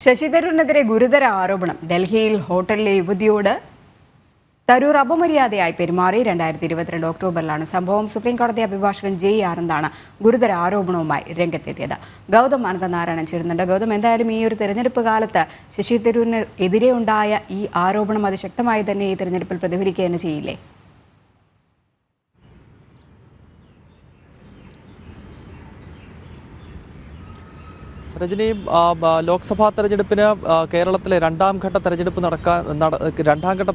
ശശി തരൂരിനെതിരെ ഗുരുതര ആരോപണം. ഡൽഹിയിൽ ഹോട്ടലിലെ യുവതിയോട് തരൂർ അപമര്യാദയായി പെരുമാറി. 2022 ഒക്ടോബറിലാണ് സംഭവം. സുപ്രീം കോടതി അഭിഭാഷകൻ ജെ ആനന്ദാണ് ഗുരുതര ആരോപണവുമായി രംഗത്തെത്തിയത്. ഗൗതം അനന്തനാരായണൻ ചേരുന്നുണ്ട്. ഗൗതം, എന്തായാലും ഈ ഒരു തെരഞ്ഞെടുപ്പ് കാലത്ത് ശശി തരൂരിന് എതിരെ ഉണ്ടായ ഈ ആരോപണം അതിശക്തമായി തന്നെ ഈ തെരഞ്ഞെടുപ്പിൽ പ്രതിഫലിക്കുക തന്നെ ചെയ്യില്ലേ? രജനി, ലോക്സഭാ തെരഞ്ഞെടുപ്പിന് കേരളത്തിലെ രണ്ടാം ഘട്ട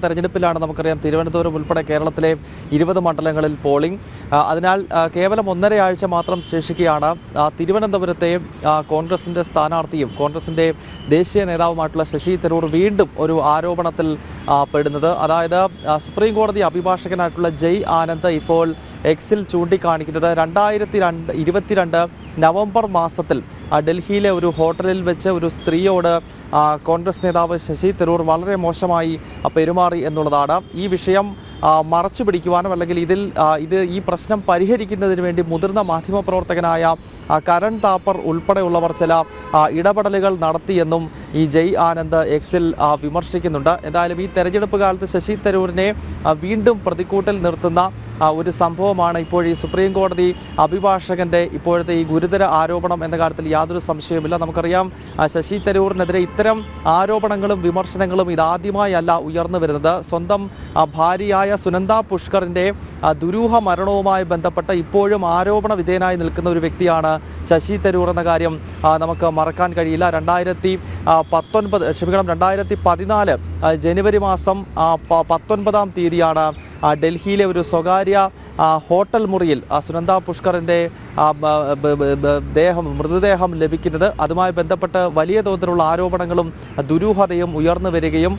തെരഞ്ഞെടുപ്പിലാണ് നമുക്കറിയാം തിരുവനന്തപുരം ഉൾപ്പെടെ കേരളത്തിലെ 20 മണ്ഡലങ്ങളിൽ പോളിംഗ്. അതിനാൽ കേവലം 1.5 ആഴ്ച മാത്രം ശേഷിക്കുകയാണ് തിരുവനന്തപുരത്തെ കോൺഗ്രസിൻ്റെ സ്ഥാനാർത്ഥിയും കോൺഗ്രസിൻ്റെ ദേശീയ നേതാവുമായിട്ടുള്ള ശശി തരൂർ വീണ്ടും ഒരു ആരോപണത്തിൽ പെടുന്നത്. അതായത് സുപ്രീം കോടതി അഭിഭാഷകനായിട്ടുള്ള ജയ് ആനന്ദ് ഇപ്പോൾ എക്സിൽ ചൂണ്ടിക്കാണിക്കുന്നത് 2022 നവംബർ മാസത്തിൽ ഡൽഹിയിലെ ഒരു ഹോട്ടലിൽ വെച്ച് ഒരു സ്ത്രീയോട് കോൺഗ്രസ് നേതാവ് ശശി തരൂർ വളരെ മോശമായി പെരുമാറി എന്നുള്ളതാണ്. ഈ വിഷയം മറച്ചു പിടിക്കുവാനും അല്ലെങ്കിൽ ഈ പ്രശ്നം പരിഹരിക്കുന്നതിന് വേണ്ടി മുതിർന്ന മാധ്യമപ്രവർത്തകനായ കരൺ താപ്പർ ഉൾപ്പെടെയുള്ളവർ ചില ഇടപെടലുകൾ നടത്തിയെന്നും ഈ ജയ് ആനന്ദ് എക്സിൽ വിമർശിക്കുന്നുണ്ട്. എന്തായാലും ഈ തെരഞ്ഞെടുപ്പ് കാലത്ത് ശശി തരൂരിനെ വീണ്ടും പ്രതിക്കൂട്ടിൽ നിർത്തുന്ന ഒരു സംഭവമാണ് ഇപ്പോൾ ഈ സുപ്രീം കോടതി അഭിഭാഷകന്റെ ഇപ്പോഴത്തെ ഈ ഗുരുതര ആരോപണം എന്ന കാര്യത്തിൽ യാതൊരു സംശയവുമില്ല. നമുക്കറിയാം ശശി തരൂരിനെതിരെ ഇത്തരം ആരോപണങ്ങളും വിമർശനങ്ങളും ഇതാദ്യമായല്ല ഉയർന്നു വരുന്നത്. സ്വന്തം ഭാര്യയായ സുനന്ദ പുഷ്കറിന്റെ ദുരൂഹ മരണവുമായി ബന്ധപ്പെട്ട ഇപ്പോഴും ആരോപണ വിധേയനായി നിൽക്കുന്ന ഒരു വ്യക്തിയാണ് ശശി തരൂർ എന്ന കാര്യം നമുക്ക് മറക്കാൻ കഴിയില്ല. 2014 ജനുവരി മാസം 19-ാം തീയതിയാണ് ഡൽഹിയിലെ ഒരു സ്വകാര്യ ഹോട്ടൽ മുറിയിൽ സുനന്ദ പുഷ്കറിൻ്റെ മൃതദേഹം ലഭിക്കുന്നത്. അതുമായി ബന്ധപ്പെട്ട് വലിയ തോതിലുള്ള ആരോപണങ്ങളും ദുരൂഹതയും ഉയർന്നു വരികയും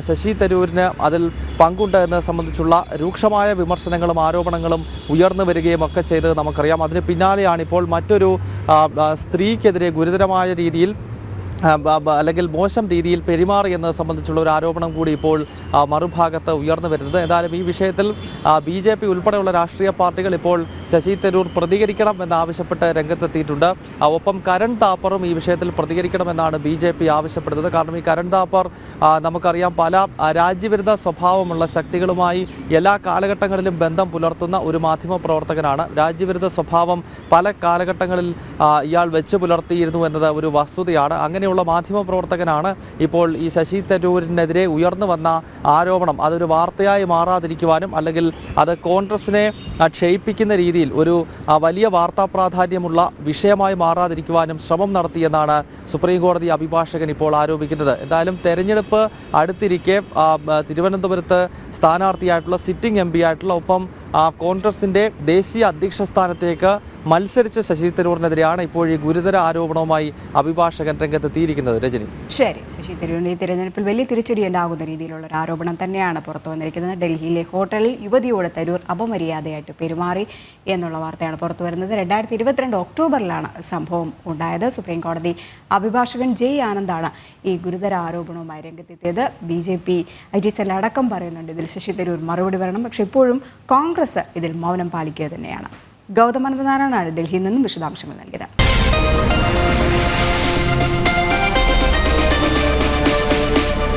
ശശി തരൂരിന് അതിൽ പങ്കുണ്ട് എന്നത് സംബന്ധിച്ചുള്ള രൂക്ഷമായ വിമർശനങ്ങളും ആരോപണങ്ങളും ഉയർന്നു വരികയും ഒക്കെ ചെയ്തത് നമുക്കറിയാം. അതിന് പിന്നാലെയാണ് ഇപ്പോൾ മറ്റൊരു സ്ത്രീക്കെതിരെ ഗുരുതരമായ രീതിയിൽ അല്ലെങ്കിൽ മോശം രീതിയിൽ പെരുമാറി എന്നത് സംബന്ധിച്ചുള്ള ഒരു ആരോപണം കൂടി ഇപ്പോൾ മറുഭാഗത്ത് ഉയർന്നു വരുന്നത്. എന്തായാലും ഈ വിഷയത്തിൽ BJP ഉൾപ്പെടെയുള്ള രാഷ്ട്രീയ പാർട്ടികൾ ഇപ്പോൾ ശശി തരൂർ പ്രതികരിക്കണം എന്നാവശ്യപ്പെട്ട് രംഗത്തെത്തിയിട്ടുണ്ട്. ഒപ്പം കരൺ താപ്പറും ഈ വിഷയത്തിൽ പ്രതികരിക്കണമെന്നാണ് BJP ആവശ്യപ്പെടുന്നത്. കാരണം ഈ കരൺ താപ്പർ നമുക്കറിയാം പല രാജ്യവിരുദ്ധ സ്വഭാവമുള്ള ശക്തികളുമായി എല്ലാ കാലഘട്ടങ്ങളിലും ബന്ധം പുലർത്തുന്ന ഒരു മാധ്യമ പ്രവർത്തകനാണ്. രാജ്യവിരുദ്ധ സ്വഭാവം പല കാലഘട്ടങ്ങളിൽ ഇയാൾ വെച്ച് പുലർത്തിയിരുന്നു എന്നത് ഒരു വസ്തുതയാണ്. അങ്ങനെയുള്ള മാധ്യമ പ്രവർത്തകനാണ് ഇപ്പോൾ ഈ ശശി തരൂരിനെതിരെ ഉയർന്നു വന്ന ആരോപണം അതൊരു വാർത്തയായി മാറാതിരിക്കുവാനും അല്ലെങ്കിൽ അത് കോൺഗ്രസിനെ ക്ഷയിപ്പിക്കുന്ന രീതിയിൽ ഒരു വലിയ വാർത്താ പ്രാധാന്യമുള്ള വിഷയമായി മാറാതിരിക്കുവാനും ശ്രമം നടത്തിയെന്നാണ് സുപ്രീം കോടതി അഭിഭാഷകൻ ഇപ്പോൾ ആരോപിക്കുന്നത്. എന്തായാലും തെരഞ്ഞെടുപ്പ് അടുത്തിരിക്കെ തിരുവനന്തപുരത്ത് സ്ഥാനാർത്ഥിയായിട്ടുള്ള സിറ്റിംഗ് MP ആയിട്ടുള്ള ഒപ്പം കോൺഗ്രസിൻ്റെ ദേശീയ അധ്യക്ഷ സ്ഥാനത്തേക്ക് മത്സരിച്ച ശശി തരൂരിനെതിരെയാണ് ഇപ്പോൾ ഈ ഗുരുതര ആരോപണവുമായി അഭിഭാഷകൻ രംഗത്തെത്തിയിരിക്കുന്നത്. രജനി, ശരി, ശശി തരൂരിന്റെ ഈ തെരഞ്ഞെടുപ്പിൽ വലിയ തിരിച്ചടി ഉണ്ടാകുന്ന രീതിയിലുള്ള ഒരു ആരോപണം തന്നെയാണ് പുറത്തു വന്നിരിക്കുന്നത്. ഡൽഹിയിലെ ഹോട്ടലിൽ യുവതിയോട് തരൂർ അപമര്യാദയായിട്ട് പെരുമാറി എന്നുള്ള വാർത്തയാണ് പുറത്തു വരുന്നത്. 2022 ഒക്ടോബറിലാണ് സംഭവം ഉണ്ടായത്. സുപ്രീം കോടതി അഭിഭാഷകൻ ജെ ആനന്ദാണ് ഈ ഗുരുതര ആരോപണവുമായി രംഗത്തെത്തിയത്. BJP IT സെൽ അടക്കം പറയുന്നുണ്ട് ഇതിൽ ശശി തരൂർ മറുപടി പറയണം. പക്ഷേ ഇപ്പോഴും കോൺഗ്രസ് ഇതിൽ മൗനം പാലിക്കുക തന്നെയാണ്. ഗൗതം അനന്തനാരായണനാണ് ഡൽഹിയിൽ നിന്നും വിശദാംശങ്ങൾ നൽകിയത്.